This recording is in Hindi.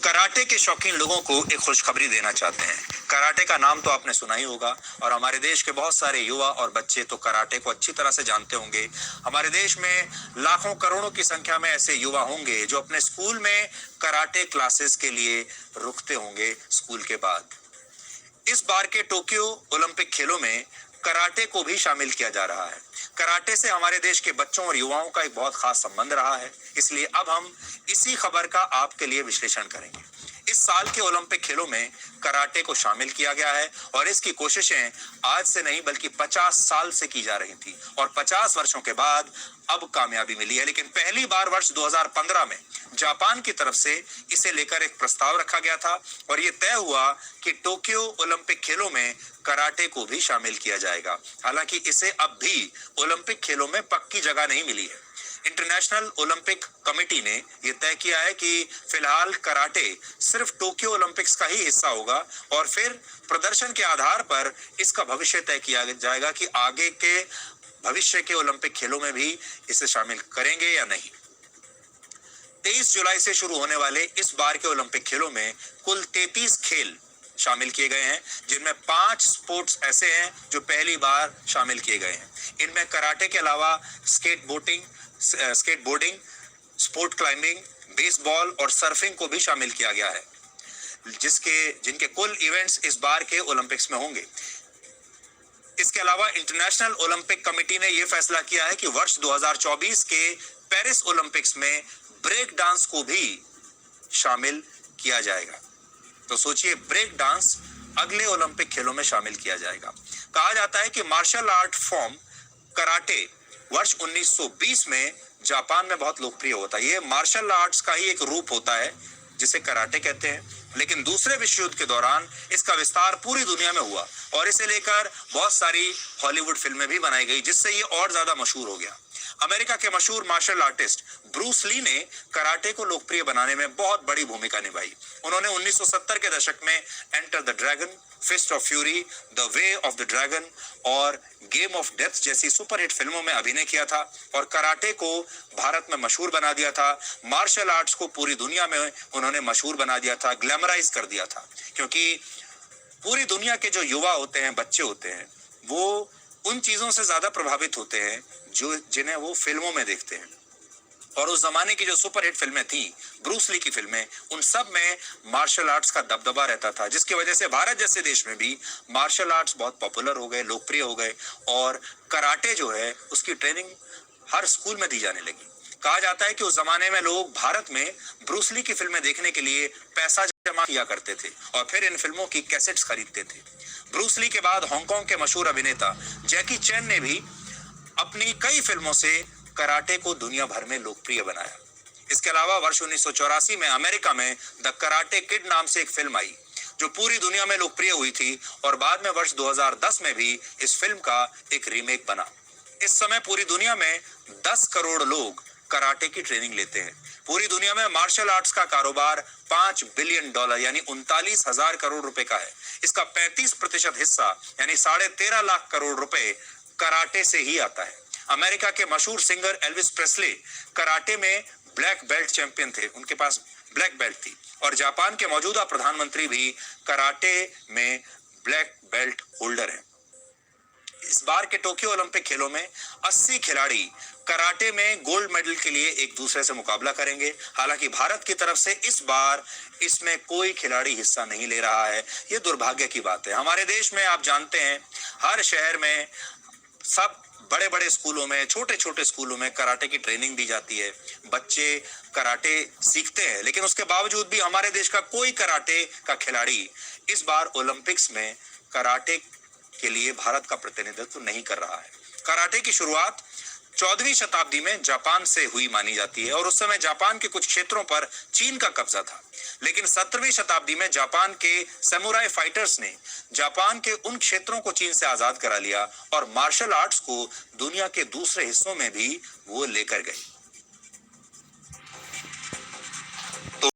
कराटे के शौकीन लोगों को एक खुशखबरी देना चाहते हैं। कराटे का नाम तो आपने सुना ही होगा और हमारे देश के बहुत सारे युवा और बच्चे तो कराटे को अच्छी तरह से जानते होंगे। हमारे देश में लाखों करोड़ों की संख्या में ऐसे युवा होंगे जो अपने स्कूल में कराटे क्लासेस के लिए रुकते होंगे स्कूल के बाद। इस बार के टोक्यो ओलंपिक खेलों में कराटे को भी शामिल किया जा रहा है। कराटे से हमारे देश के बच्चों और युवाओं का एक बहुत खास संबंध रहा है, इसलिए अब हम इसी खबर का आपके लिए विश्लेषण करेंगे। इस साल के ओलंपिक खेलों में कराटे को शामिल किया गया है और इसकी कोशिशें आज से नहीं बल्कि 50 साल से की जा रही थी और 50 वर्षों के बाद अब कामयाबी मिली है। लेकिन पहली बार वर्ष 2015 में जापान की तरफ से इसे लेकर एक प्रस्ताव रखा गया था और ये तय हुआ कि टोक्यो ओलंपिक खेलों में कराटे को भी शामिल किया जाएगा। हालांकि इसे अब भी ओलंपिक खेलों में पक्की जगह नहीं मिली है। इंटरनेशनल ओलंपिक कमेटी ने यह तय किया है कि फिलहाल कराटे सिर्फ टोक्यो ओलंपिक्स का ही हिस्सा होगा और फिर प्रदर्शन के आधार पर इसका भविष्य तय किया जाएगा कि आगे के भविष्य के ओलंपिक खेलों में भी इसे शामिल करेंगे या नहीं। 23 जुलाई से शुरू होने वाले इस बार के ओलंपिक खेलों में कुल 33 खेल शामिल किए गए हैं, जिनमें 5 स्पोर्ट्स ऐसे हैं जो पहली बार शामिल किए गए हैं। इनमें कराटे के अलावा स्केटबोर्डिंग, स्पोर्ट क्लाइंबिंग, बेसबॉल और सर्फिंग को भी शामिल किया गया है, जिनके कुल इवेंट्स इस बार के ओलंपिक्स में होंगे। इसके अलावा इंटरनेशनल ओलंपिक कमेटी ने यह फैसला किया है कि वर्ष 2024 के पेरिस ओलंपिक्स में ब्रेक डांस को भी शामिल किया जाएगा। तो सोचिए, ब्रेक डांस अगले ओलंपिक खेलों में शामिल किया जाएगा। कहा जाता है कि मार्शल आर्ट फॉर्म कराटे वर्ष 1920 में जापान में बहुत लोकप्रिय होता है। ये मार्शल आर्ट्स का ही एक रूप होता है जिसे कराटे कहते हैं। लेकिन दूसरे विश्व युद्ध के दौरान इसका विस्तार पूरी दुनिया में हुआ और इसे लेकर बहुत सारी हॉलीवुड फिल्में भी बनाई गई, जिससे ये और ज्यादा मशहूर हो गया। अमेरिका के मशहूर मार्शल आर्टिस्ट ब्रूस ली ने कराटे को लोकप्रिय बनाने में बहुत बड़ी भूमिका निभाई। उन्होंने 1970 के दशक में Enter the Dragon, Fist of Fury, The Way of the Dragon और गेम ऑफ डेथ जैसी सुपरहिट फिल्मों में अभिनय किया था और कराटे को भारत में मशहूर बना दिया था। मार्शल आर्ट्स को पूरी दुनिया में उन्होंने मशहूर बना दिया था, ग्लैमराइज कर दिया था, क्योंकि पूरी दुनिया के जो युवा होते हैं, बच्चे होते हैं, वो उन चीजों से ज्यादा प्रभावित होते हैं जिन्हें वो फिल्मों में देखते हैं। और उस जमाने की जो सुपरहिट फिल्में थी, ब्रूस ली की फिल्में, उन सब में मार्शल आर्ट्स का दबदबा रहता था, जिसकी वजह से भारत जैसे देश में भी मार्शल आर्ट्स बहुत पॉपुलर हो गए, लोकप्रिय हो गए और कराटे जो है उसकी ट्रेनिंग हर स्कूल में दी जाने लगी। कहा जाता है कि उस जमाने में लोग भारत में ब्रूस ली की फिल्में देखने के लिए पैसा जमा किया करते थे और फिर इन फिल्मों की कैसेट्स खरीदते थे। ब्रूस ली के बाद हांगकांग के मशहूर अभिनेता जैकी चैन ने भी अपनी कई फिल्मों से कराटे को दुनिया भर में लोकप्रिय बनाया। इसके अलावा वर्ष 1984 में अमेरिका में द कराटे किड नाम से एक फिल्म आई जो पूरी दुनिया में लोकप्रिय हुई थी और बाद में वर्ष 2010 में भी इस फिल्म का एक रीमेक बना। इस समय पूरी दुनिया में 10 करोड़ लोग कराटे की ट्रेनिंग लेते हैं। पूरी दुनिया में मार्शल आर्ट्स का कारोबार $5 बिलियन यानी 39,000 करोड़ रुपए का है। इसका 35% हिस्सा यानी 13.5 लाख करोड़ रुपए कराटे से ही आता है। अमेरिका के मशहूर सिंगर एल्विस प्रेस्ले कराटे में ब्लैक बेल्ट चैंपियन थे, उनके पास ब्लैक बेल्ट थी और जापान के मौजूदा प्रधानमंत्री भी कराटे में ब्लैक बेल्ट होल्डर हैं। इस बार के टोक्यो ओलंपिक खेलों में 80 खिलाड़ी कराटे में गोल्ड मेडल के लिए एक दूसरे से मुकाबला करेंगे। हालांकि भारत की तरफ से इस बार इसमें कोई खिलाड़ी हिस्सा नहीं ले रहा है। ये दुर्भाग्य की बात है। हमारे देश में आप जानते हैं, हर शहर में, सब बड़े बड़े स्कूलों में, छोटे छोटे स्कूलों में कराटे की ट्रेनिंग दी जाती है। बच्चे कराटे सीखते हैं, लेकिन उसके बावजूद भी हमारे देश का कोई कराटे का खिलाड़ी इस बार ओलंपिक्स में कराटे के लिए भारत का प्रतिनिधित्व नहीं कर रहा है। कराटे की शुरुआत 14वीं शताब्दी में जापान से हुई मानी जाती है और उस समय जापान के कुछ क्षेत्रों पर चीन का कब्जा था। लेकिन 17वीं शताब्दी में जापान के समुराई फाइटर्स ने जापान के उन क्षेत्रों को चीन से आजाद करा लिया और मार्शल आर्ट्स को दुनिया के दूसरे हिस्सों में भी वो लेकर गए।